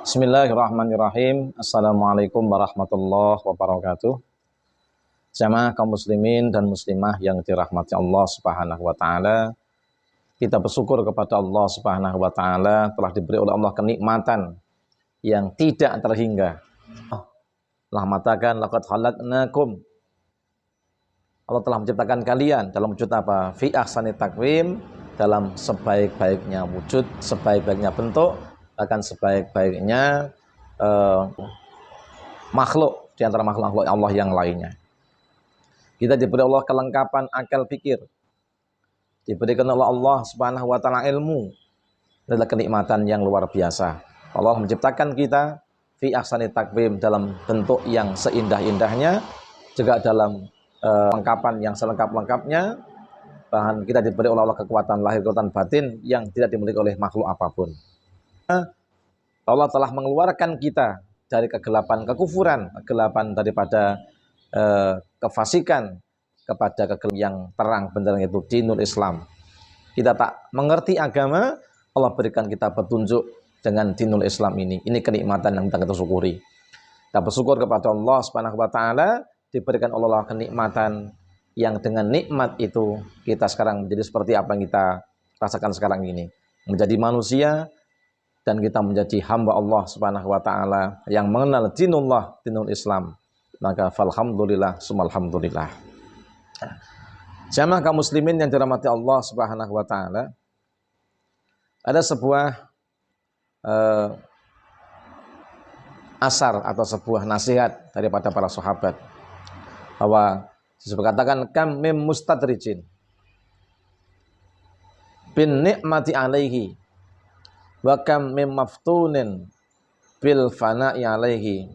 Bismillahirrahmanirrahim. Assalamualaikum warahmatullahi wabarakatuh. Jamaah kaum muslimin dan muslimah yang dirahmati Allah Subhanahu wa taala. Kita bersyukur kepada Allah Subhanahu wa taala telah diberi oleh Allah kenikmatan yang tidak terhingga. Allah mengatakan laqad khalaqnakum. Allah telah menciptakan kalian dalam wujud apa? Fi ahsani taqwim, dalam sebaik-baiknya wujud, sebaik-baiknya bentuk, bahkan sebaik-baiknya makhluk di antara makhluk Allah yang lainnya. Kita diberi Allah kelengkapan akal pikir, diberikan oleh Allah Subhanahu wa taala ilmu. Adalah kenikmatan yang luar biasa. Allah menciptakan kita fi ahsani taqwim, dalam bentuk yang seindah-indahnya, juga dalam lengkapan yang selengkap-lengkapnya. Bahkan kita diberi oleh Allah kekuatan lahir, kekuatan batin yang tidak dimiliki oleh makhluk apapun. Allah telah mengeluarkan kita dari kegelapan kekufuran, kegelapan daripada kefasikan, kepada kegelapan yang terang benderang, yaitu dinul Islam. Kita tak mengerti agama, Allah berikan kita petunjuk dengan dinul Islam ini. Ini kenikmatan yang kita syukuri. Kita bersyukur kepada Allah Subhanahu wa taala, diberikan oleh Allah kenikmatan yang dengan nikmat itu kita sekarang menjadi seperti apa yang kita rasakan sekarang ini. Menjadi manusia, dan kita menjadi hamba Allah Subhanahu wa taala yang mengenal dinullah, dinul Islam. Maka falhamdulillah, sumalhamdulillah. Jamaah kaum muslimin yang dirahmati Allah Subhanahu wa taala, ada sebuah asar atau sebuah nasihat daripada para sahabat, bahwa disebut katakan kam mim mustadrijin bin ni'mati alaihi wa kam mim maftunin bil fana'i alaihi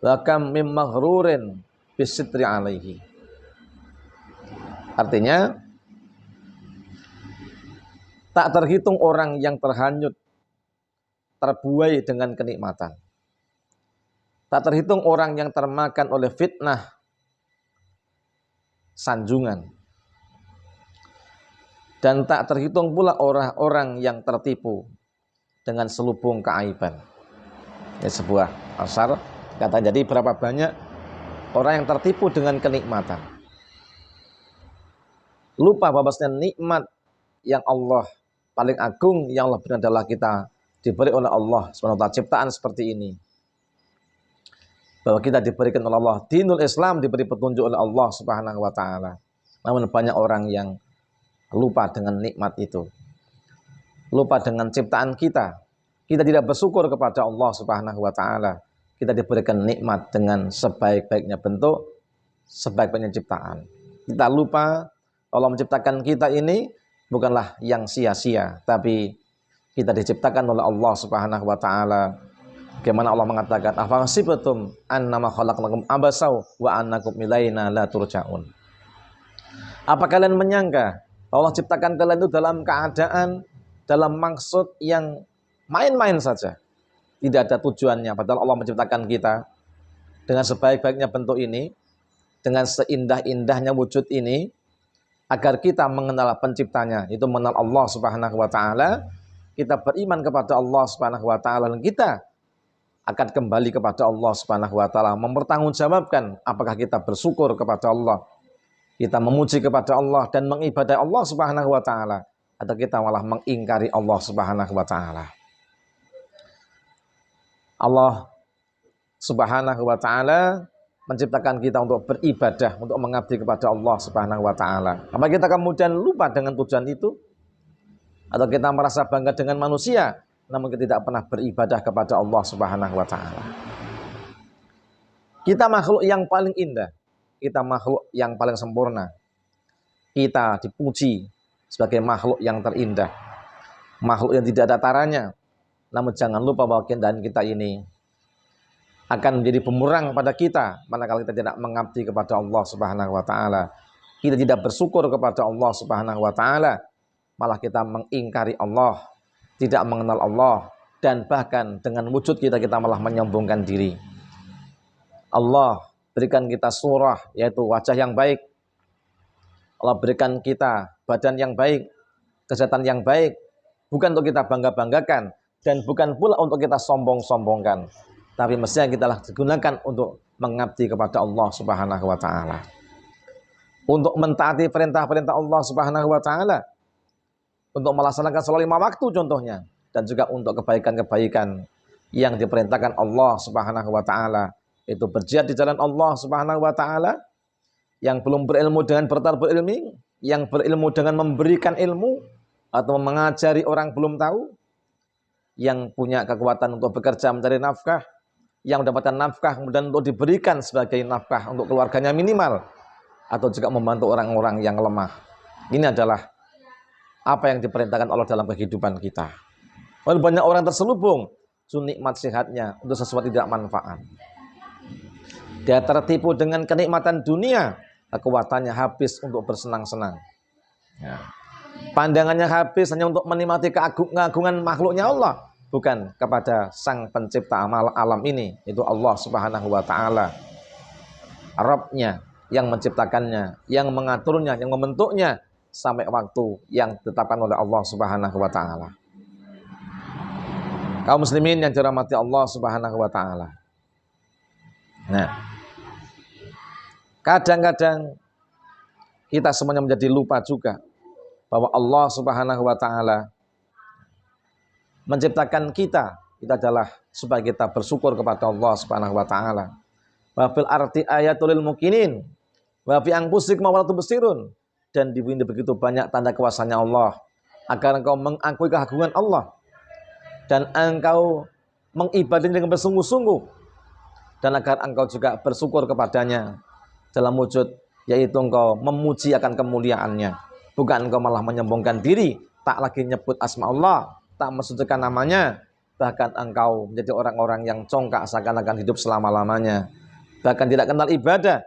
wa kam mim maghrurin bis sitri alaihi. Artinya, tak terhitung orang yang terhanyut, terbuai dengan kenikmatan. Tak terhitung orang yang termakan oleh fitnah, sanjungan. Dan tak terhitung pula orang-orang yang tertipu dengan selubung keaiban. Ini sebuah asar kata. Jadi berapa banyak orang yang tertipu dengan kenikmatan, lupa bahwasanya nikmat yang Allah paling agung yang Allah berikan adalah kita diberi oleh Allah SWT ciptaan seperti ini, bahwa kita diberikan oleh Allah dinul Islam, diberi petunjuk oleh Allah Subhanahu wa taala. Namun banyak orang yang lupa dengan nikmat itu, lupa dengan ciptaan kita. Kita tidak bersyukur kepada Allah Subhanahu wa taala. Kita diberikan nikmat dengan sebaik-baiknya bentuk, sebaik-baiknya ciptaan. Kita lupa Allah menciptakan kita ini bukanlah yang sia-sia, tapi kita diciptakan oleh Allah Subhanahu wa taala. Bagaimana Allah mengatakan, afahasibatum annama khalaqnakum abasau wa annakum ilaina la turja'un. Apa kalian menyangka Allah ciptakan kalian itu dalam keadaan, dalam maksud yang main-main saja, tidak ada tujuannya? Padahal Allah menciptakan kita dengan sebaik-baiknya bentuk ini, dengan seindah-indahnya wujud ini, agar kita mengenal penciptanya, itu mengenal Allah Subhanahu wa taala. Kita beriman kepada Allah Subhanahu wa taala, dan kita akan kembali kepada Allah Subhanahu wa taala, mempertanggungjawabkan apakah kita bersyukur kepada Allah, kita memuji kepada Allah dan mengibadai Allah Subhanahu wa taala, atau kita malah mengingkari Allah Subhanahu wa taala. Allah Subhanahu wa taala menciptakan kita untuk beribadah, untuk mengabdi kepada Allah Subhanahu wa taala. Apa kita kemudian lupa dengan tujuan itu? Atau kita merasa bangga dengan manusia, namun kita tidak pernah beribadah kepada Allah Subhanahu wa taala. Kita makhluk yang paling indah, kita makhluk yang paling sempurna. Kita dipuji sebagai makhluk yang terindah, makhluk yang tidak ada taranya. Namun jangan lupa bahwa keindahan kita ini akan menjadi bumerang pada kita manakala kita tidak mengabdi kepada Allah Subhanahu wa taala. Kita tidak bersyukur kepada Allah Subhanahu wa taala, malah kita mengingkari Allah, tidak mengenal Allah, dan bahkan dengan wujud kita malah menyombongkan diri. Allah berikan kita surah, yaitu wajah yang baik. Allah berikan kita badan yang baik, kesehatan yang baik, bukan untuk kita bangga-banggakan, dan bukan pula untuk kita sombong-sombongkan, tapi mestinya kita digunakan untuk mengabdi kepada Allah Subhanahu wa taala. Untuk mentaati perintah-perintah Allah Subhanahu wa taala, untuk melaksanakan sholat 5 waktu contohnya, dan juga untuk kebaikan-kebaikan yang diperintahkan Allah Subhanahu wa taala, itu berjihad di jalan Allah Subhanahu wa taala. Yang belum berilmu dengan bertalabul ilmi, yang berilmu dengan memberikan ilmu atau mengajari orang belum tahu, yang punya kekuatan untuk bekerja mencari nafkah, yang mendapatkan nafkah kemudian untuk diberikan sebagai nafkah untuk keluarganya minimal, atau juga membantu orang-orang yang lemah. Ini adalah apa yang diperintahkan Allah dalam kehidupan kita. Oleh banyak orang terselubung nikmat sehatnya untuk sesuatu tidak manfaat. Dia tertipu dengan kenikmatan dunia, kekuatannya habis untuk bersenang-senang. Ya. Pandangannya habis hanya untuk menikmati keagungan makhluknya Allah, bukan kepada sang pencipta alam ini, itu Allah Subhanahu wa taala. Rabbnya yang menciptakannya, yang mengaturnya, yang membentuknya sampai waktu yang ditetapkan oleh Allah Subhanahu wa taala. Kaum muslimin yang dirahmati Allah Subhanahu wa taala. Nah, kadang-kadang kita semuanya menjadi lupa juga bahwa Allah Subhanahu wa taala menciptakan kita adalah supaya kita bersyukur kepada Allah Subhanahu wa taala. Wa fil arti ayatul lil mukminin wa fi anfusikum wa la tubsirun. Dan di bumi begitu banyak tanda kuasanya Allah agar engkau mengakui keagungan Allah dan engkau mengibadahnya dengan bersungguh-sungguh, dan agar engkau juga bersyukur kepadanya dalam wujud, yaitu engkau memuji akan kemuliaannya, bukan engkau malah menyombongkan diri, tak lagi nyebut asma Allah, tak mensucikan namanya, bahkan engkau menjadi orang-orang yang congkak seakan-akan hidup selama-lamanya, bahkan tidak kenal ibadah,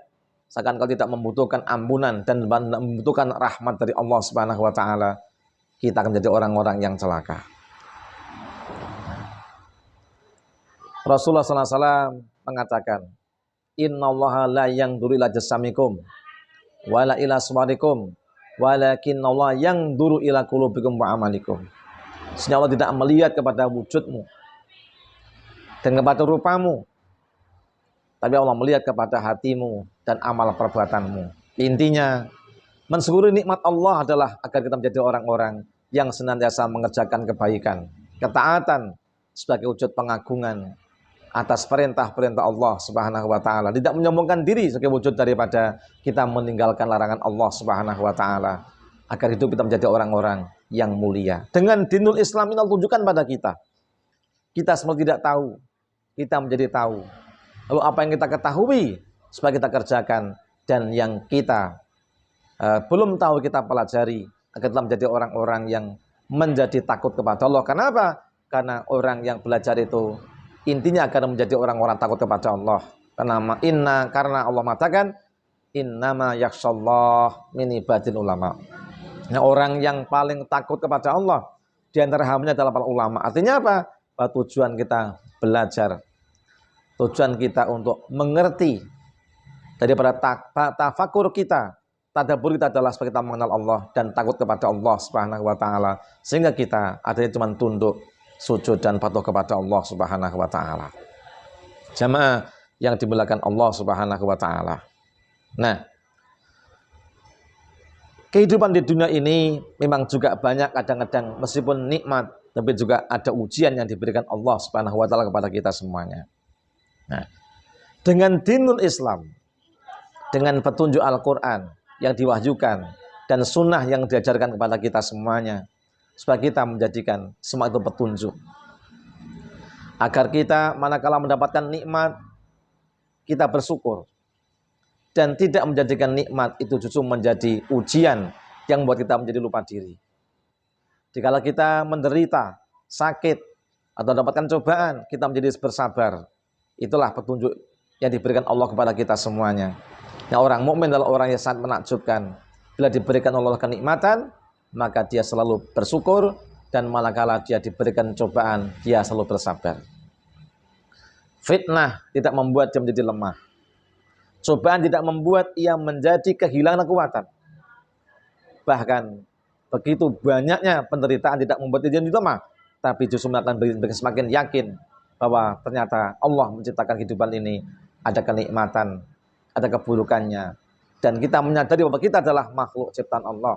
seakan engkau tidak membutuhkan ampunan dan membutuhkan rahmat dari Allah Subhanahu wa taala. Kita akan menjadi orang-orang yang celaka. Rasulullah SAW mengatakan, Innallaha la yanzuru ila jasamikum wala ila suwarikum walakinnallaha yanzuru ila qulubikum wa amalikum. Sesungguhnya Allah tidak melihat kepada wujudmu dan kepada rupamu, tapi Allah melihat kepada hatimu dan amal perbuatanmu. Intinya, mensyukuri nikmat Allah adalah agar kita menjadi orang-orang yang senantiasa mengerjakan kebaikan, ketaatan sebagai wujud pengagungan atas perintah-perintah Allah Subhanahu wa taala, tidak menyombongkan diri sebagai wujud daripada kita meninggalkan larangan Allah Subhanahu wa taala, agar hidup kita menjadi orang-orang yang mulia. Dengan dinul Islam ini Allah tunjukkan pada kita. Kita semua tidak tahu, kita menjadi tahu. Lalu apa yang kita ketahui supaya kita kerjakan, dan yang kita belum tahu kita pelajari, agar kita menjadi orang-orang yang menjadi takut kepada Allah. Kenapa? Karena orang yang belajar itu intinya agar menjadi orang-orang takut kepada Allah. Karena Allah mengatakan innama yakhshallah min ibadil ulama. Nah, orang yang paling takut kepada Allah di antara hambanya adalah para ulama. Artinya apa? Tujuan kita belajar, tujuan kita untuk mengerti, daripada tafakur kita, tadabbur kita adalah supaya kita mengenal Allah dan takut kepada Allah Subhanahu wa taala, sehingga kita adanya cuma tunduk, sujud dan patuh kepada Allah Subhanahu wa taala. Jamaah yang dimuliakan Allah Subhanahu wa taala. Nah, kehidupan di dunia ini memang juga banyak kadang-kadang meskipun nikmat, tapi juga ada ujian yang diberikan Allah Subhanahu wa taala kepada kita semuanya. Nah, dengan dinul Islam, dengan petunjuk Al-Qur'an yang diwahyukan dan sunnah yang diajarkan kepada kita semuanya, supaya kita menjadikan semua itu petunjuk, agar kita manakala mendapatkan nikmat kita bersyukur, dan tidak menjadikan nikmat itu justru menjadi ujian yang membuat kita menjadi lupa diri. Jikalau kita menderita, sakit, atau mendapatkan cobaan, kita menjadi bersabar. Itulah petunjuk yang diberikan Allah kepada kita semuanya. Nah, orang mukmin adalah orang yang sangat menakjubkan. Bila diberikan Allah kenikmatan, maka dia selalu bersyukur, dan manakala dia diberikan cobaan, dia selalu bersabar. Fitnah tidak membuat dia menjadi lemah. Cobaan tidak membuat ia menjadi kehilangan kekuatan. Bahkan begitu banyaknya penderitaan tidak membuat dia menjadi lemah. tapi justru akan bikin semakin yakin bahwa ternyata Allah menciptakan kehidupan ini ada kenikmatan, ada keburukannya, dan kita menyadari bahwa kita adalah makhluk ciptaan Allah.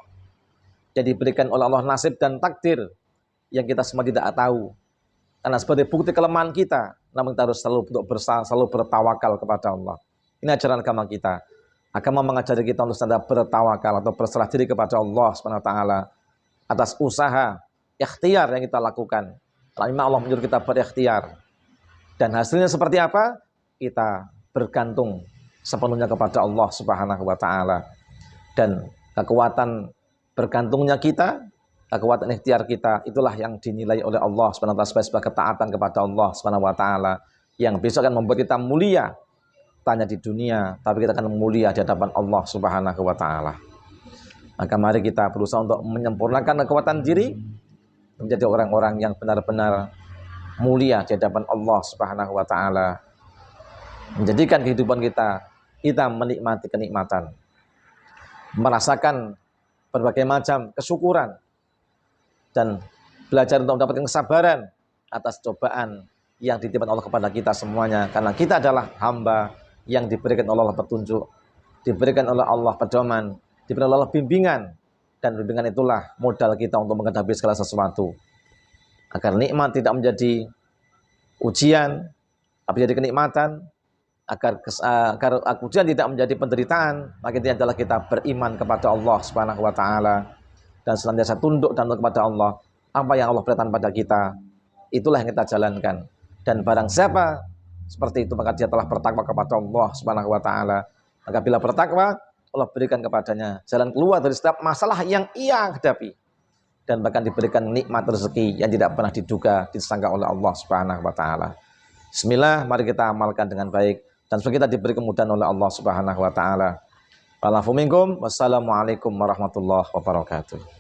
Jadi diberikan oleh Allah nasib dan takdir yang kita semua tidak tahu. Karena sebagai bukti kelemahan kita, namun kita harus selalu bertawakal kepada Allah. Ini ajaran agama kita. Agama mengajari kita untuk selalu bertawakal atau berserah diri kepada Allah SWT atas usaha ikhtiar yang kita lakukan. Karena Allah menyuruh kita berikhtiar. Dan hasilnya seperti apa? Kita bergantung sepenuhnya kepada Allah Subhanahu wa taala. Dan kekuatan bergantungnya kita, kekuatan ikhtiar kita, itulah yang dinilai oleh Allah Subhanahu wa taala sebagai ketaatan kepada Allah Subhanahu wa taala yang besok akan membuat kita mulia, tanya di dunia, tapi kita akan mulia di hadapan Allah Subhanahu wa taala. Maka mari kita berusaha untuk menyempurnakan kekuatan diri menjadi orang-orang yang benar-benar mulia di hadapan Allah Subhanahu wa taala. Menjadikan kehidupan kita menikmati kenikmatan. Merasakan berbagai macam kesyukuran dan belajar untuk mendapatkan kesabaran atas cobaan yang dititipkan Allah kepada kita semuanya, karena kita adalah hamba yang diberikan oleh Allah petunjuk, diberikan oleh Allah pedoman, diberikan oleh Allah bimbingan, dan bimbingan itulah modal kita untuk menghadapi segala sesuatu. Agar nikmat tidak menjadi ujian, tapi jadi kenikmatan. Agar ujian tidak menjadi penderitaan, maka itu adalah kita beriman kepada Allah Subhanahu wa taala dan senantiasa tunduk dan tunduk kepada Allah. Apa yang Allah perintahkan pada kita, itulah yang kita jalankan. Dan barang siapa seperti itu, maka dia telah bertakwa kepada Allah Subhanahu wa taala. Maka bila bertakwa, Allah berikan kepadanya jalan keluar dari setiap masalah yang ia hadapi, dan bahkan diberikan nikmat rezeki yang tidak pernah diduga, disangka oleh Allah Subhanahu wa taala. Bismillah, mari kita amalkan dengan baik dan supaya kita diberi kemudahan oleh Allah Subhanahu wa taala. Wassalamualaikum warahmatullahi wabarakatuh.